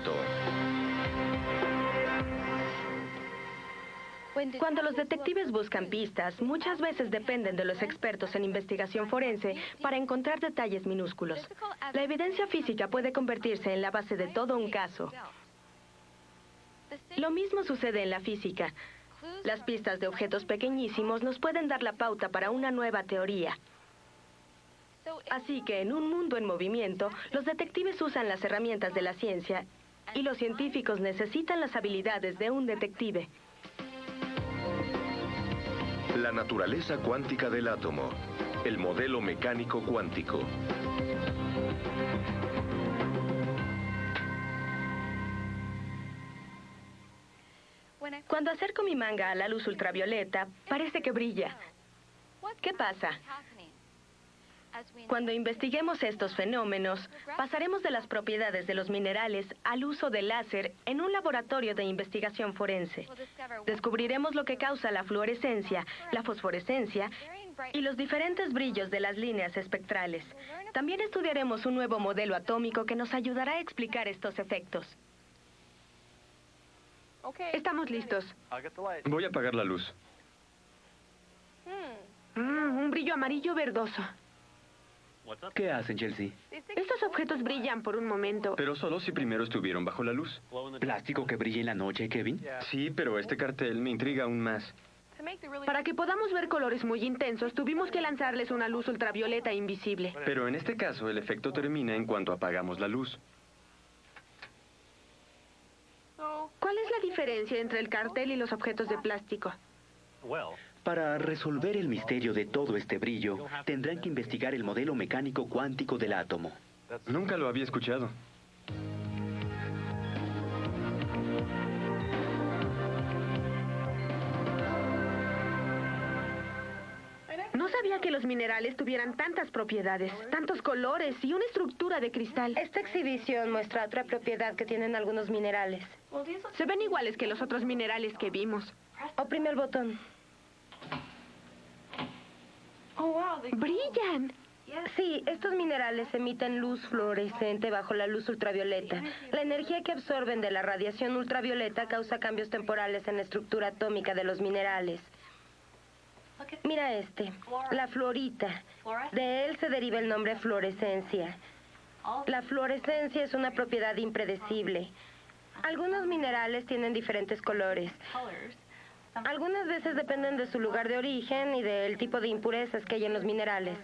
secreto. Cuando los detectives buscan pistas, muchas veces dependen de los expertos en investigación forense para encontrar detalles minúsculos. La evidencia física puede convertirse en la base de todo un caso. Lo mismo sucede en la física. Las pistas de objetos pequeñísimos nos pueden dar la pauta para una nueva teoría. Así que en un mundo en movimiento, los detectives usan las herramientas de la ciencia y los científicos necesitan las habilidades de un detective. La naturaleza cuántica del átomo. El modelo mecánico cuántico. Cuando acerco mi manga a la luz ultravioleta, parece que brilla. ¿Qué pasa? Cuando investiguemos estos fenómenos, pasaremos de las propiedades de los minerales al uso del láser en un laboratorio de investigación forense. Descubriremos lo que causa la fluorescencia, la fosforescencia y los diferentes brillos de las líneas espectrales. También estudiaremos un nuevo modelo atómico que nos ayudará a explicar estos efectos. Estamos listos. Voy a apagar la luz. Un brillo amarillo verdoso. ¿Qué hacen, Chelsea? Estos objetos brillan por un momento. Pero solo si primero estuvieron bajo la luz. ¿Plástico que brilla en la noche, Kevin? Sí, pero este cartel me intriga aún más. Para que podamos ver colores muy intensos, tuvimos que lanzarles una luz ultravioleta invisible. Pero en este caso, el efecto termina en cuanto apagamos la luz. ¿Cuál es la diferencia entre el cartel y los objetos de plástico? Para resolver el misterio de todo este brillo, tendrán que investigar el modelo mecánico cuántico del átomo. Nunca lo había escuchado. No sabía que los minerales tuvieran tantas propiedades, tantos colores y una estructura de cristal. Esta exhibición muestra otra propiedad que tienen algunos minerales. Se ven iguales que los otros minerales que vimos. Oprime el botón. ¡Brillan! Sí, estos minerales emiten luz fluorescente bajo la luz ultravioleta. La energía que absorben de la radiación ultravioleta causa cambios temporales en la estructura atómica de los minerales. Mira este, la fluorita. De él se deriva el nombre fluorescencia. La fluorescencia es una propiedad impredecible. Algunos minerales tienen diferentes colores. Algunas veces dependen de su lugar de origen y del tipo de impurezas que hay en los minerales.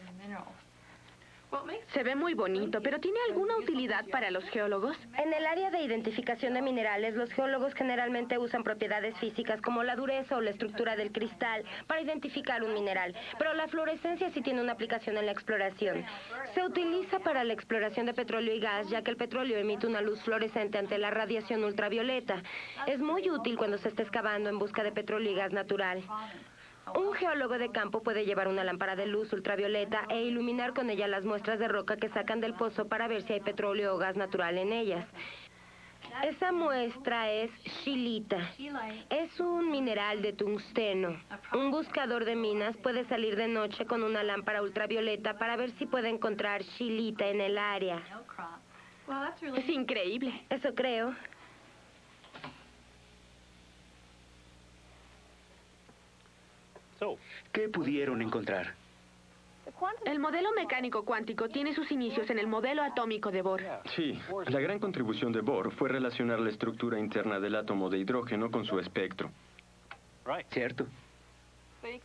Se ve muy bonito, pero ¿tiene alguna utilidad para los geólogos? En el área de identificación de minerales, los geólogos generalmente usan propiedades físicas como la dureza o la estructura del cristal para identificar un mineral, pero la fluorescencia sí tiene una aplicación en la exploración. Se utiliza para la exploración de petróleo y gas, ya que el petróleo emite una luz fluorescente ante la radiación ultravioleta. Es muy útil cuando se está excavando en busca de petróleo y gas natural. Un geólogo de campo puede llevar una lámpara de luz ultravioleta e iluminar con ella las muestras de roca que sacan del pozo para ver si hay petróleo o gas natural en ellas. Esa muestra es scheelita. Es un mineral de tungsteno. Un buscador de minas puede salir de noche con una lámpara ultravioleta para ver si puede encontrar scheelita en el área. Es increíble. Eso creo. ¿Qué pudieron encontrar? El modelo mecánico cuántico tiene sus inicios en el modelo atómico de Bohr. Sí, la gran contribución de Bohr fue relacionar la estructura interna del átomo de hidrógeno con su espectro. ¿Cierto?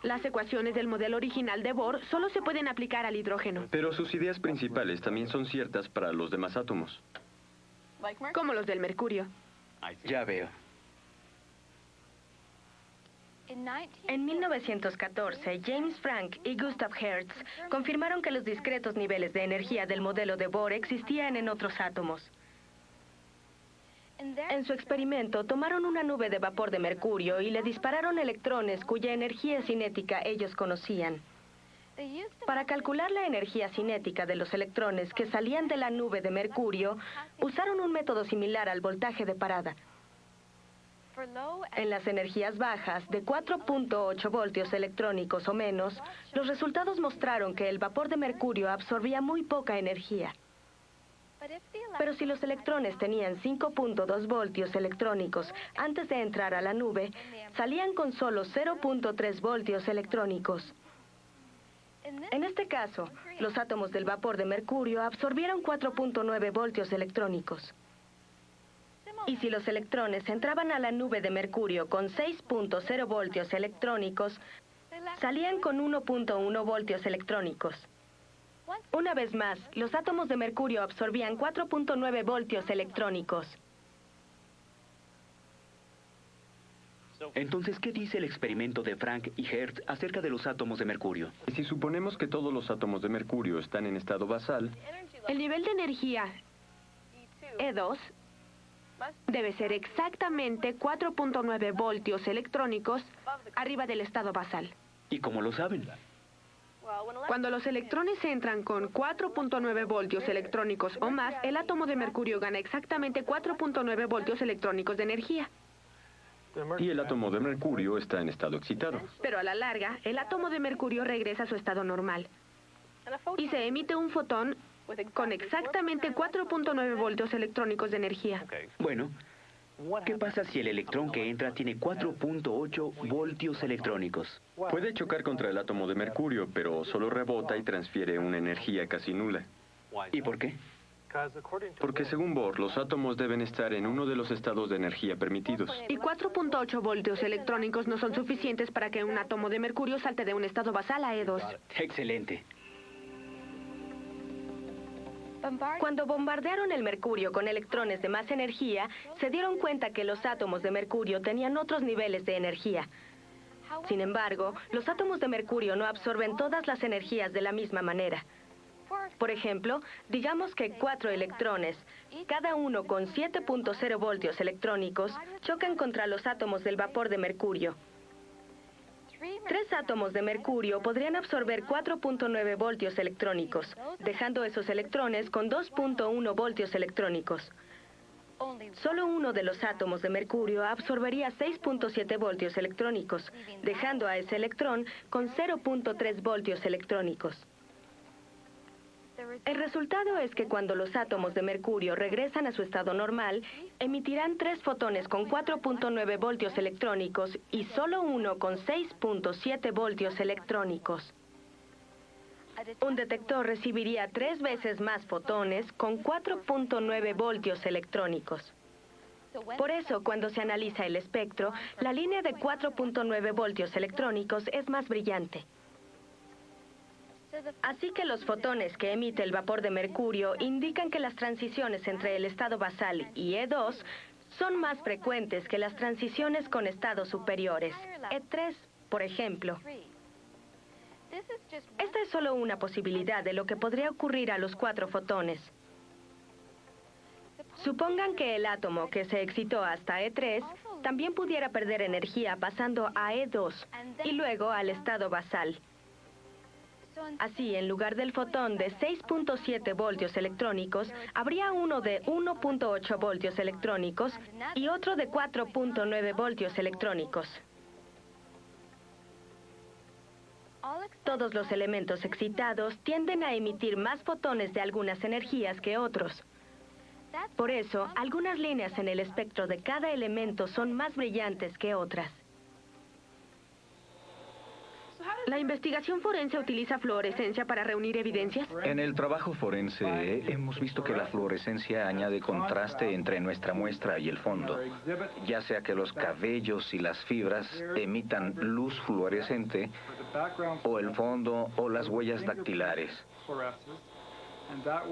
Las ecuaciones del modelo original de Bohr solo se pueden aplicar al hidrógeno, Pero sus ideas principales también son ciertas para los demás átomos. como los del mercurio. Ya veo. En 1914, James Franck y Gustav Hertz confirmaron que los discretos niveles de energía del modelo de Bohr existían en otros átomos. En su experimento, tomaron una nube de vapor de mercurio y le dispararon electrones cuya energía cinética ellos conocían. Para calcular la energía cinética de los electrones que salían de la nube de mercurio, usaron un método similar al voltaje de parada. En las energías bajas, de 4.8 voltios electrónicos o menos, los resultados mostraron que el vapor de mercurio absorbía muy poca energía. Pero si los electrones tenían 5.2 voltios electrónicos antes de entrar a la nube, salían con solo 0.3 voltios electrónicos. En este caso, los átomos del vapor de mercurio absorbieron 4.9 voltios electrónicos. Y si los electrones entraban a la nube de mercurio con 6.0 voltios electrónicos, salían con 1.1 voltios electrónicos. Una vez más, los átomos de mercurio absorbían 4.9 voltios electrónicos. Entonces, ¿qué dice el experimento de Frank y Hertz acerca de los átomos de mercurio? Si suponemos que todos los átomos de mercurio están en estado basal, El nivel de energía E2 debe ser exactamente 4.9 voltios electrónicos arriba del estado basal. ¿Y cómo lo saben? Cuando los electrones entran con 4.9 voltios electrónicos o más, el átomo de mercurio gana exactamente 4.9 voltios electrónicos de energía. y el átomo de mercurio está en estado excitado. Pero a la larga, el átomo de mercurio regresa a su estado normal. Y se emite un fotón con exactamente 4.9 voltios electrónicos de energía. Bueno, ¿qué pasa si el electrón que entra tiene 4.8 voltios electrónicos? Puede chocar contra el átomo de mercurio, pero solo rebota y transfiere una energía casi nula. ¿Y por qué? Porque según Bohr, los átomos deben estar en uno de los estados de energía permitidos. Y 4.8 voltios electrónicos no son suficientes para que un átomo de mercurio salte de un estado basal a E2. Excelente. Cuando bombardearon el mercurio con electrones de más energía, se dieron cuenta que los átomos de mercurio tenían otros niveles de energía. Sin embargo, los átomos de mercurio no absorben todas las energías de la misma manera. Por ejemplo, digamos que 4 electrones, cada uno con 7.0 voltios electrónicos, chocan contra los átomos del vapor de mercurio. 3 átomos de mercurio podrían absorber 4.9 voltios electrónicos, dejando esos electrones con 2.1 voltios electrónicos. Solo uno de los átomos de mercurio absorbería 6.7 voltios electrónicos, dejando a ese electrón con 0.3 voltios electrónicos. El resultado es que cuando los átomos de mercurio regresan a su estado normal, emitirán 3 fotones con 4.9 voltios electrónicos y solo uno con 6.7 voltios electrónicos. Un detector recibiría 3 veces más fotones con 4.9 voltios electrónicos. Por eso, cuando se analiza el espectro, la línea de 4.9 voltios electrónicos es más brillante. Así que los fotones que emite el vapor de mercurio indican que las transiciones entre el estado basal y E2 son más frecuentes que las transiciones con estados superiores, E3, por ejemplo. Esta es solo una posibilidad de lo que podría ocurrir a los 4 fotones. Supongan que el átomo que se excitó hasta E3 también pudiera perder energía pasando a E2 y luego al estado basal. Así, en lugar del fotón de 6.7 voltios electrónicos, habría uno de 1.8 voltios electrónicos y otro de 4.9 voltios electrónicos. Todos los elementos excitados tienden a emitir más fotones de algunas energías que otros. Por eso, algunas líneas en el espectro de cada elemento son más brillantes que otras. ¿La investigación forense utiliza fluorescencia para reunir evidencias? En el trabajo forense hemos visto que la fluorescencia añade contraste entre nuestra muestra y el fondo, ya sea que los cabellos y las fibras emitan luz fluorescente o el fondo o las huellas dactilares.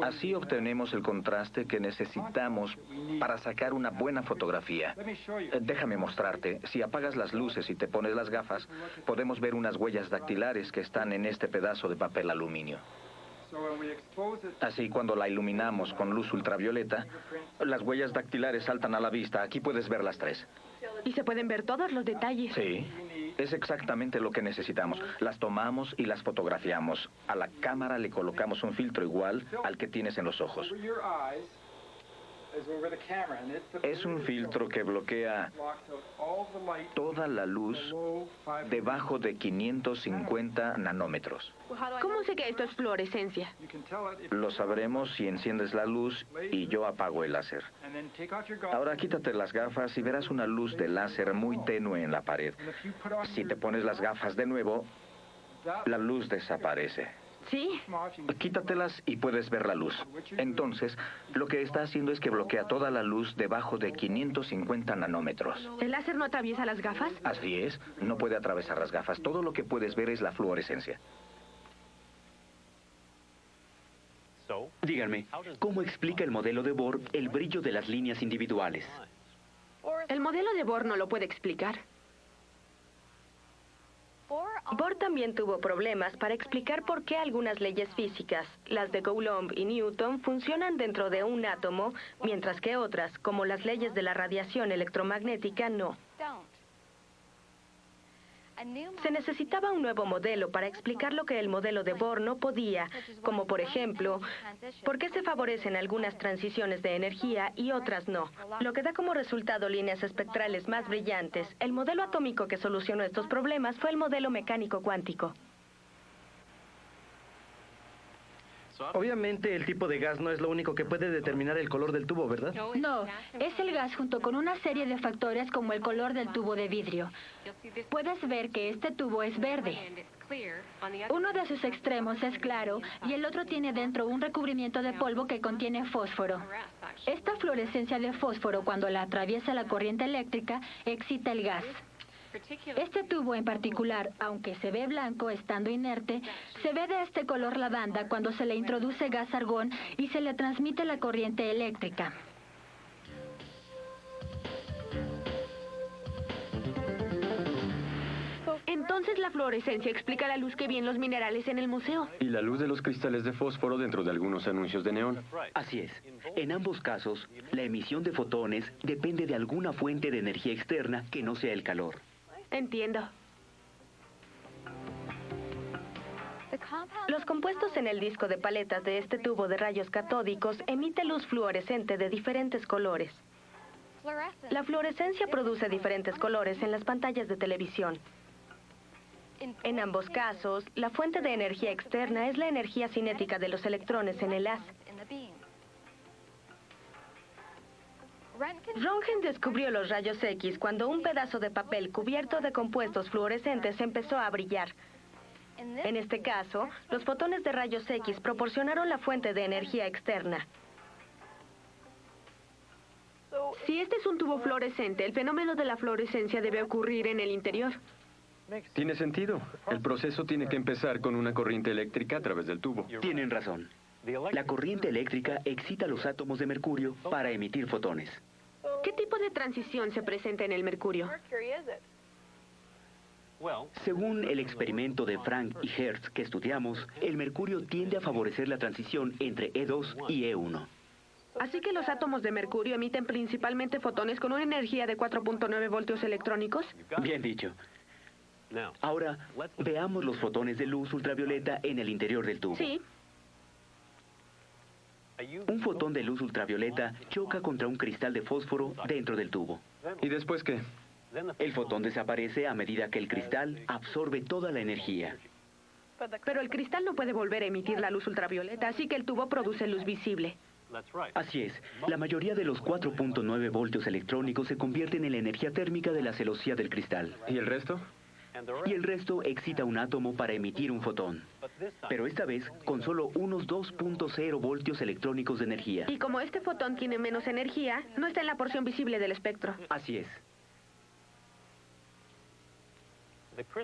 Así obtenemos el contraste que necesitamos para sacar una buena fotografía. Déjame mostrarte. Si apagas las luces y te pones las gafas, podemos ver unas huellas dactilares que están en este pedazo de papel aluminio. Así, cuando la iluminamos con luz ultravioleta, las huellas dactilares saltan a la vista. Aquí puedes ver las 3. Y se pueden ver todos los detalles. Sí, es exactamente lo que necesitamos. Las tomamos y las fotografiamos. A la cámara le colocamos un filtro igual al que tienes en los ojos. Es un filtro que bloquea toda la luz debajo de 550 nanómetros. ¿Cómo sé que esto es fluorescencia? Lo sabremos si enciendes la luz y yo apago el láser. Ahora quítate las gafas y verás una luz de láser muy tenue en la pared. Si te pones las gafas de nuevo, la luz desaparece. ¿Sí? Quítatelas y puedes ver la luz. Entonces, lo que está haciendo es que bloquea toda la luz debajo de 550 nanómetros. ¿El láser no atraviesa las gafas? Así es, no puede atravesar las gafas. Todo lo que puedes ver es la fluorescencia. Díganme, ¿cómo explica el modelo de Bohr el brillo de las líneas individuales? El modelo de Bohr no lo puede explicar. Bohr también tuvo problemas para explicar por qué algunas leyes físicas, las de Coulomb y Newton, funcionan dentro de un átomo, mientras que otras, como las leyes de la radiación electromagnética, no. Se necesitaba un nuevo modelo para explicar lo que el modelo de Bohr no podía, como por ejemplo, por qué se favorecen algunas transiciones de energía y otras no, lo que da como resultado líneas espectrales más brillantes. El modelo atómico que solucionó estos problemas fue el modelo mecánico cuántico. Obviamente el tipo de gas no es lo único que puede determinar el color del tubo, ¿verdad? No, es el gas junto con una serie de factores como el color del tubo de vidrio. Puedes ver que este tubo es verde. Uno de sus extremos es claro y el otro tiene dentro un recubrimiento de polvo que contiene fósforo. Esta fluorescencia de fósforo, cuando la atraviesa la corriente eléctrica, excita el gas. Este tubo en particular, aunque se ve blanco estando inerte, se ve de este color lavanda cuando se le introduce gas argón y se le transmite la corriente eléctrica. Entonces la fluorescencia explica la luz que vi en los minerales en el museo. Y la luz de los cristales de fósforo dentro de algunos anuncios de neón. Así es. En ambos casos, la emisión de fotones depende de alguna fuente de energía externa que no sea el calor. Entiendo. Los compuestos en el disco de paletas de este tubo de rayos catódicos emiten luz fluorescente de diferentes colores. La fluorescencia produce diferentes colores en las pantallas de televisión. En ambos casos, la fuente de energía externa es la energía cinética de los electrones en el haz. Röntgen descubrió los rayos X cuando un pedazo de papel cubierto de compuestos fluorescentes empezó a brillar. En este caso, los fotones de rayos X proporcionaron la fuente de energía externa. Si este es un tubo fluorescente, el fenómeno de la fluorescencia debe ocurrir en el interior. Tiene sentido. El proceso tiene que empezar con una corriente eléctrica a través del tubo. Tienen razón. La corriente eléctrica excita los átomos de mercurio para emitir fotones. ¿Qué tipo de transición se presenta en el mercurio? Según el experimento de Frank y Hertz que estudiamos, el mercurio tiende a favorecer la transición entre E2 y E1. Así que los átomos de mercurio emiten principalmente fotones con una energía de 4.9 voltios electrónicos. Bien dicho. Ahora, veamos los fotones de luz ultravioleta en el interior del tubo. Sí. Un fotón de luz ultravioleta choca contra un cristal de fósforo dentro del tubo. ¿Y después qué? El fotón desaparece a medida que el cristal absorbe toda la energía. Pero el cristal no puede volver a emitir la luz ultravioleta, así que el tubo produce luz visible. Así es, la mayoría de los 4.9 voltios electrónicos se convierten en la energía térmica de la celosía del cristal. ¿Y el resto? Y el resto excita un átomo para emitir un fotón. Pero esta vez con solo unos 2.0 voltios electrónicos de energía. Y como este fotón tiene menos energía, no está en la porción visible del espectro. Así es.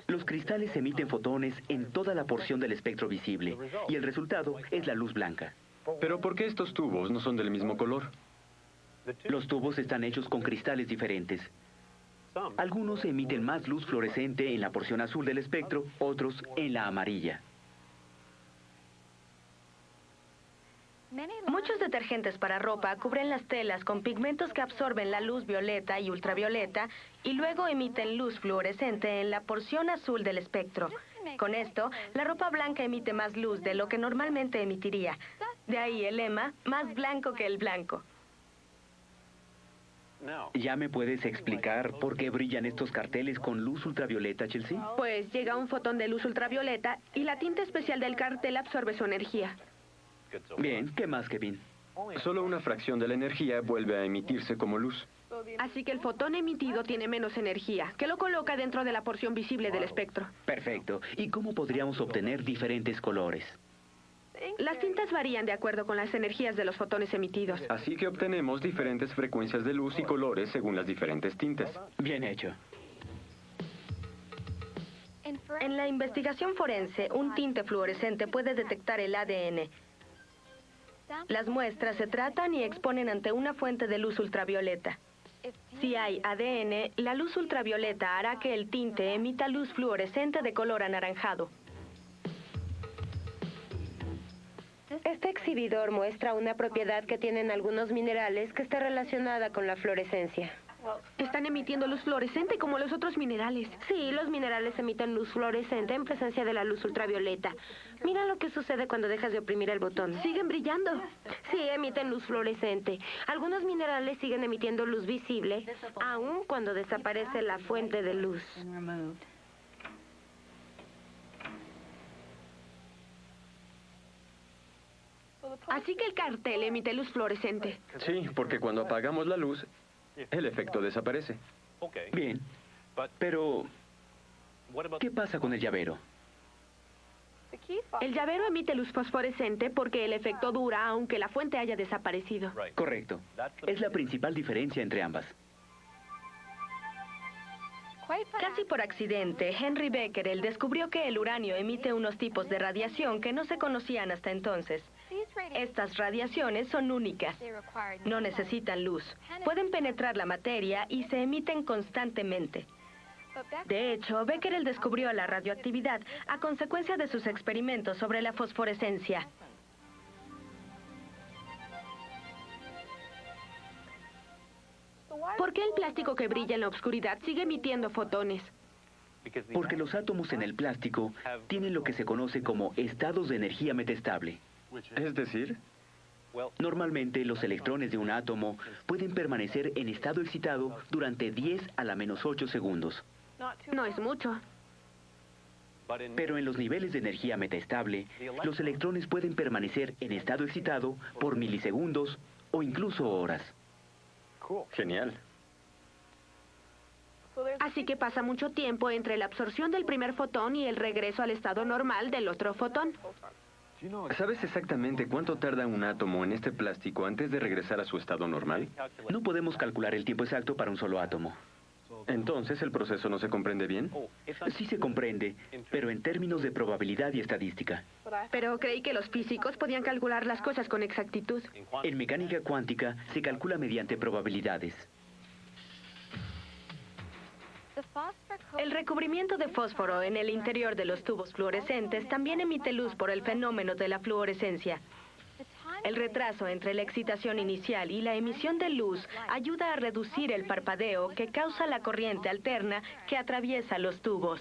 Los cristales emiten fotones en toda la porción del espectro visible, y el resultado es la luz blanca. ¿Pero por qué estos tubos no son del mismo color? Los tubos están hechos con cristales diferentes. Algunos emiten más luz fluorescente en la porción azul del espectro, otros en la amarilla. Muchos detergentes para ropa cubren las telas con pigmentos que absorben la luz violeta y ultravioleta y luego emiten luz fluorescente en la porción azul del espectro. Con esto, la ropa blanca emite más luz de lo que normalmente emitiría. De ahí el lema, más blanco que el blanco. ¿Ya me puedes explicar por qué brillan estos carteles con luz ultravioleta, Chelsea? Pues llega un fotón de luz ultravioleta y la tinta especial del cartel absorbe su energía. Bien, ¿qué más, Kevin? Solo una fracción de la energía vuelve a emitirse como luz. Así que el fotón emitido tiene menos energía, que lo coloca dentro de la porción visible del espectro. Perfecto. ¿Y cómo podríamos obtener diferentes colores? Las tintas varían de acuerdo con las energías de los fotones emitidos. Así que obtenemos diferentes frecuencias de luz y colores según las diferentes tintas. Bien hecho. En la investigación forense, un tinte fluorescente puede detectar el ADN. Las muestras se tratan y exponen ante una fuente de luz ultravioleta. Si hay ADN, la luz ultravioleta hará que el tinte emita luz fluorescente de color anaranjado. Este exhibidor muestra una propiedad que tienen algunos minerales que está relacionada con la fluorescencia. Están emitiendo luz fluorescente como los otros minerales. Sí, los minerales emiten luz fluorescente en presencia de la luz ultravioleta. Mira lo que sucede cuando dejas de oprimir el botón. Siguen brillando. Sí, emiten luz fluorescente. Algunos minerales siguen emitiendo luz visible, aun cuando desaparece la fuente de luz. Así que el cartel emite luz fluorescente. Sí, porque cuando apagamos la luz, el efecto desaparece. Bien. Pero, ¿qué pasa con el llavero? El llavero emite luz fosforescente porque el efecto dura aunque la fuente haya desaparecido. Correcto. Es la principal diferencia entre ambas. Casi por accidente, Henry Becquerel descubrió que el uranio emite unos tipos de radiación que no se conocían hasta entonces. Estas radiaciones son únicas. No necesitan luz. Pueden penetrar la materia y se emiten constantemente. De hecho, Becquerel descubrió la radioactividad a consecuencia de sus experimentos sobre la fosforescencia. ¿Por qué el plástico que brilla en la oscuridad sigue emitiendo fotones? Porque los átomos en el plástico tienen lo que se conoce como estados de energía metastable. Es decir, Normalmente los electrones de un átomo pueden permanecer en estado excitado durante 10 a la menos 8 segundos. No es mucho. Pero en los niveles de energía metaestable, los electrones pueden permanecer en estado excitado por milisegundos o incluso horas. genial. Así que pasa mucho tiempo entre la absorción del primer fotón y el regreso al estado normal del otro fotón. ¿Sabes exactamente cuánto tarda un átomo en este plástico antes de regresar a su estado normal? No podemos calcular el tiempo exacto para un solo átomo. Entonces, ¿el proceso no se comprende bien? Sí se comprende, pero en términos de probabilidad y estadística. Pero creí que los físicos podían calcular las cosas con exactitud. En mecánica cuántica se calcula mediante probabilidades. El recubrimiento de fósforo en el interior de los tubos fluorescentes también emite luz por el fenómeno de la fluorescencia. El retraso entre la excitación inicial y la emisión de luz ayuda a reducir el parpadeo que causa la corriente alterna que atraviesa los tubos.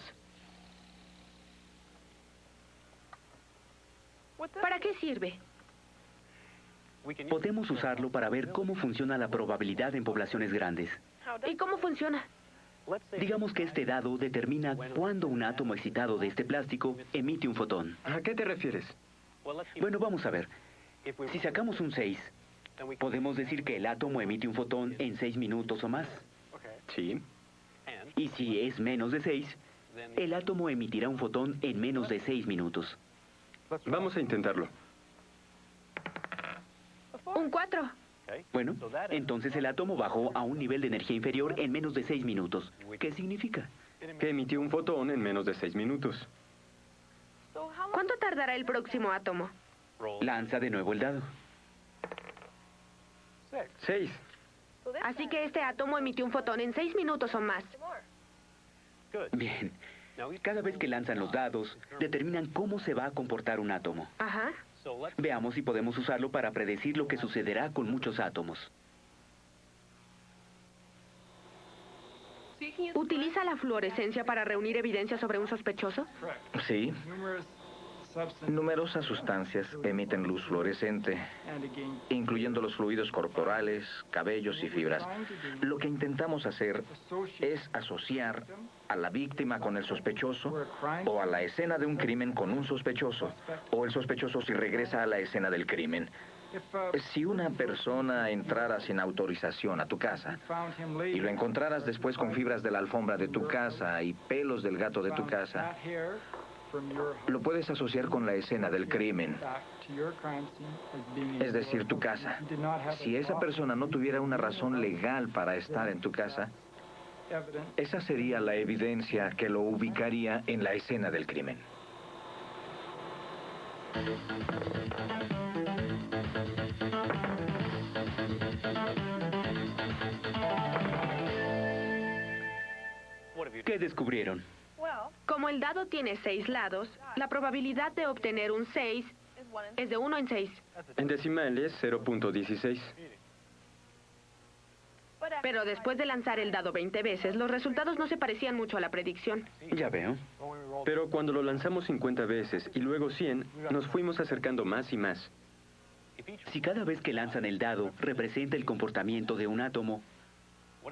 ¿Para qué sirve? Podemos usarlo para ver cómo funciona la probabilidad en poblaciones grandes. ¿Y cómo funciona? Digamos que este dado determina cuándo un átomo excitado de este plástico emite un fotón. ¿A qué te refieres? Bueno, vamos a ver. Si sacamos un 6, podemos decir que el átomo emite un fotón en 6 minutos o más. Sí. Y si es menos de 6, el átomo emitirá un fotón en menos de 6 minutos. Vamos a intentarlo. Un 4. Bueno, entonces el átomo bajó a un nivel de energía inferior en menos de 6 minutos. ¿Qué significa? Que emitió un fotón en menos de 6 minutos. ¿Cuánto tardará el próximo átomo? Lanza de nuevo el dado. 6. Así que este átomo emitió un fotón en 6 minutos o más. Bien. Cada vez que lanzan los dados, determinan cómo se va a comportar un átomo. Ajá. Veamos si podemos usarlo para predecir lo que sucederá con muchos átomos. ¿Utiliza la fluorescencia para reunir evidencia sobre un sospechoso? Sí. Numerosas sustancias emiten luz fluorescente, incluyendo los fluidos corporales, cabellos y fibras. Lo que intentamos hacer es asociar a la víctima con el sospechoso o a la escena de un crimen con un sospechoso, o el sospechoso si regresa a la escena del crimen. Si una persona entrara sin autorización a tu casa y lo encontraras después con fibras de la alfombra de tu casa y pelos del gato de tu casa, lo puedes asociar con la escena del crimen, es decir, tu casa. Si esa persona no tuviera una razón legal para estar en tu casa, esa sería la evidencia que lo ubicaría en la escena del crimen. ¿Qué descubrieron? Como el dado tiene 6 lados, la probabilidad de obtener un 6 es de 1 en 6. En decimales, 0.16. Pero después de lanzar el dado 20 veces, los resultados no se parecían mucho a la predicción. Ya veo. Pero cuando lo lanzamos 50 veces y luego 100, nos fuimos acercando más y más. Si cada vez que lanzan el dado representa el comportamiento de un átomo,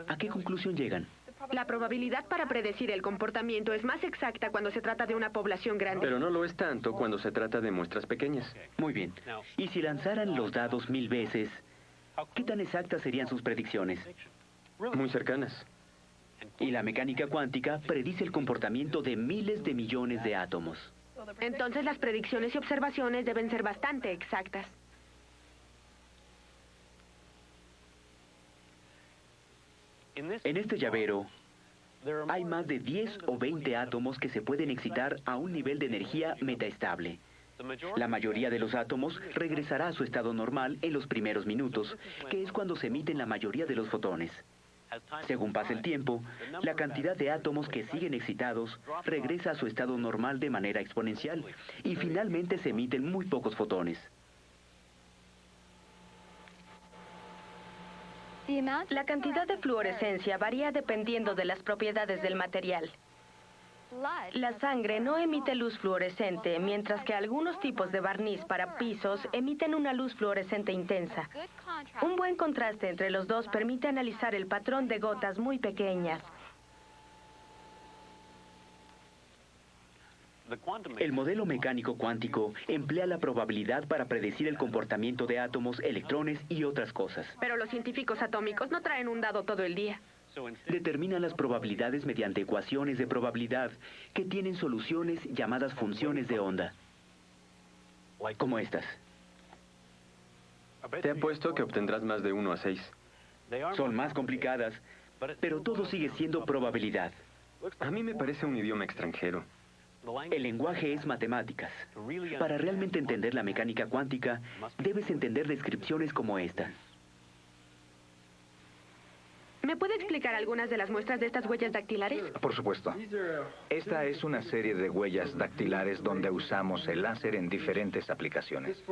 ¿a qué conclusión llegan? La probabilidad para predecir el comportamiento es más exacta cuando se trata de una población grande. Pero no lo es tanto cuando se trata de muestras pequeñas. Muy bien. Y si lanzaran los dados 1000 veces, ¿qué tan exactas serían sus predicciones? Muy cercanas. Y la mecánica cuántica predice el comportamiento de miles de millones de átomos. Entonces las predicciones y observaciones deben ser bastante exactas. En este llavero hay más de 10 o 20 átomos que se pueden excitar a un nivel de energía metaestable. La mayoría de los átomos regresará a su estado normal en los primeros minutos, que es cuando se emiten la mayoría de los fotones. Según pasa el tiempo, la cantidad de átomos que siguen excitados regresa a su estado normal de manera exponencial y finalmente se emiten muy pocos fotones. La cantidad de fluorescencia varía dependiendo de las propiedades del material. La sangre no emite luz fluorescente, mientras que algunos tipos de barniz para pisos emiten una luz fluorescente intensa. Un buen contraste entre los dos permite analizar el patrón de gotas muy pequeñas. El modelo mecánico cuántico emplea la probabilidad para predecir el comportamiento de átomos, electrones y otras cosas. Pero los científicos atómicos no traen un dado todo el día. Determinan las probabilidades mediante ecuaciones de probabilidad que tienen soluciones llamadas funciones de onda. Como estas. Te apuesto que obtendrás más de 1 a 6. Son más complicadas, pero todo sigue siendo probabilidad. A mí me parece un idioma extranjero. El lenguaje es matemáticas. Para realmente entender la mecánica cuántica, debes entender descripciones como esta. ¿Me puede explicar algunas de las muestras de estas huellas dactilares? Por supuesto. Esta es una serie de huellas dactilares donde usamos el láser en diferentes aplicaciones.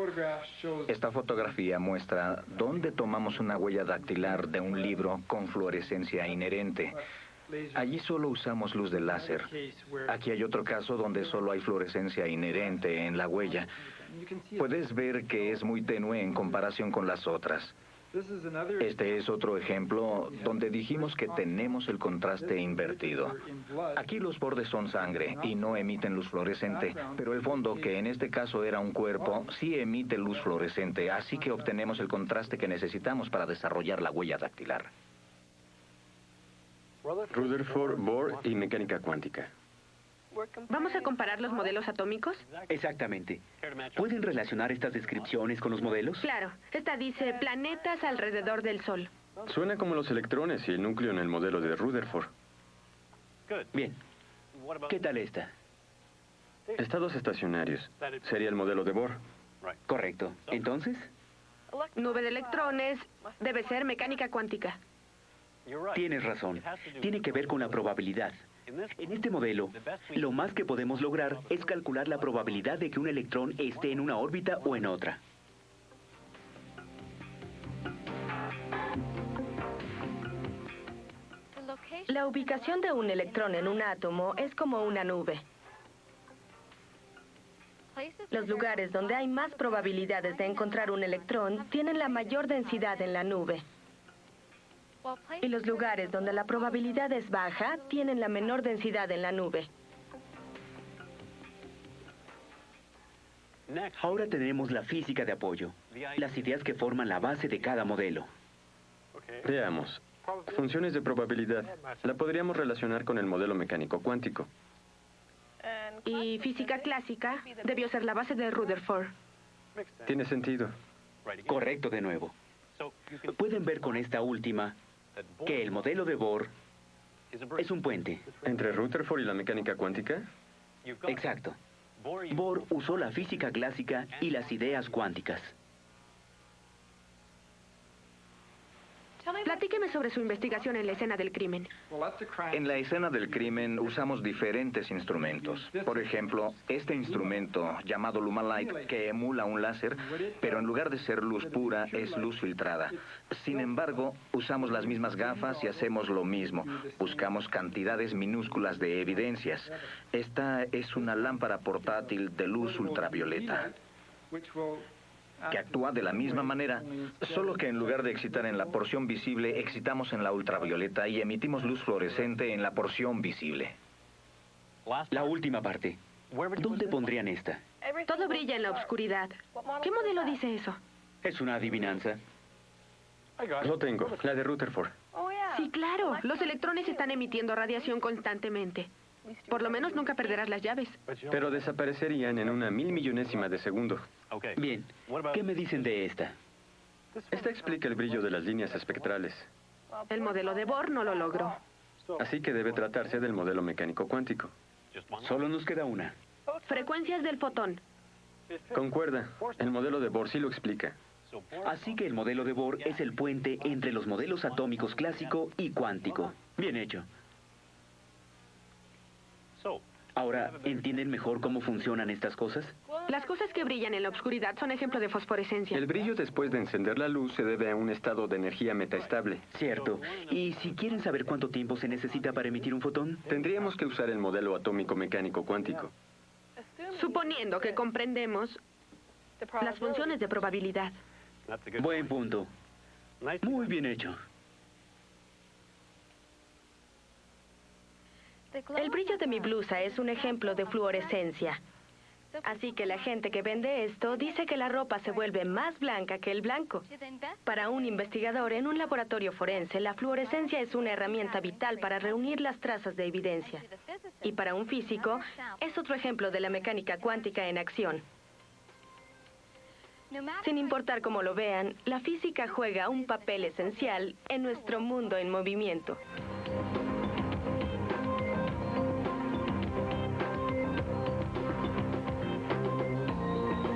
Esta fotografía muestra dónde tomamos una huella dactilar de un libro con fluorescencia inherente. Allí solo usamos luz de láser. Aquí hay otro caso donde solo hay fluorescencia inherente en la huella. Puedes ver que es muy tenue en comparación con las otras. Este es otro ejemplo donde dijimos que tenemos el contraste invertido. Aquí los bordes son sangre y no emiten luz fluorescente, pero el fondo, que en este caso era un cuerpo, sí emite luz fluorescente, así que obtenemos el contraste que necesitamos para desarrollar la huella dactilar. Rutherford, Bohr y mecánica cuántica. ¿Vamos a comparar los modelos atómicos? Exactamente. ¿Pueden relacionar estas descripciones con los modelos? Claro. Esta dice planetas alrededor del Sol. Suena como los electrones y el núcleo en el modelo de Rutherford. Bien. ¿Qué tal esta? Estados estacionarios. Sería el modelo de Bohr. Correcto. Entonces, Nube de electrones debe ser mecánica cuántica. tienes razón. Tiene que ver con la probabilidad. En este modelo, lo más que podemos lograr es calcular la probabilidad de que un electrón esté en una órbita o en otra. La ubicación de un electrón en un átomo es como una nube. Los lugares donde hay más probabilidades de encontrar un electrón tienen la mayor densidad en la nube. Y los lugares donde la probabilidad es baja tienen la menor densidad en la nube. Ahora tenemos la física de apoyo, las ideas que forman la base de cada modelo. Veamos. Funciones de probabilidad. La podríamos relacionar con el modelo mecánico cuántico. Y física clásica debió ser la base de Rutherford. Tiene sentido. Correcto de nuevo. Pueden ver con esta última que el modelo de Bohr es un puente. ¿Entre Rutherford y la mecánica cuántica? Exacto. Bohr usó la física clásica y las ideas cuánticas. Platíqueme sobre su investigación en la escena del crimen. En la escena del crimen usamos diferentes instrumentos. Por ejemplo, este instrumento llamado Lumalight, que emula un láser, pero en lugar de ser luz pura, es luz filtrada. Sin embargo, usamos las mismas gafas y hacemos lo mismo. Buscamos cantidades minúsculas de evidencias. Esta es una lámpara portátil de luz ultravioleta, que actúa de la misma manera, solo que en lugar de excitar en la porción visible, excitamos en la ultravioleta y emitimos luz fluorescente en la porción visible. La última parte. ¿Dónde pondrían esta? Todo brilla en la oscuridad. ¿Qué modelo dice eso? Es una adivinanza. Lo tengo, la de Rutherford. Sí, claro. Los electrones están emitiendo radiación constantemente. Por lo menos nunca perderás las llaves. Pero desaparecerían en una 1000 millonésima de segundo. Bien, ¿qué me dicen de esta? Esta explica el brillo de las líneas espectrales. El modelo de Bohr no lo logró. Así que debe tratarse del modelo mecánico cuántico. Solo nos queda una. Frecuencias del fotón. Concuerda, el modelo de Bohr sí lo explica. Así que el modelo de Bohr es el puente entre los modelos atómicos clásico y cuántico. Bien hecho. Ahora, ¿entienden mejor cómo funcionan estas cosas? Las cosas que brillan en la oscuridad son ejemplo de fosforescencia. El brillo después de encender la luz se debe a un estado de energía metaestable. Cierto. ¿Y si quieren saber cuánto tiempo se necesita para emitir un fotón? Tendríamos que usar el modelo atómico mecánico cuántico. Suponiendo que comprendemos las funciones de probabilidad. Buen punto. Muy bien hecho. El brillo de mi blusa es un ejemplo de fluorescencia. Así que la gente que vende esto dice que la ropa se vuelve más blanca que el blanco. Para un investigador en un laboratorio forense, la fluorescencia es una herramienta vital para reunir las trazas de evidencia. Y para un físico, es otro ejemplo de la mecánica cuántica en acción. Sin importar cómo lo vean, la física juega un papel esencial en nuestro mundo en movimiento.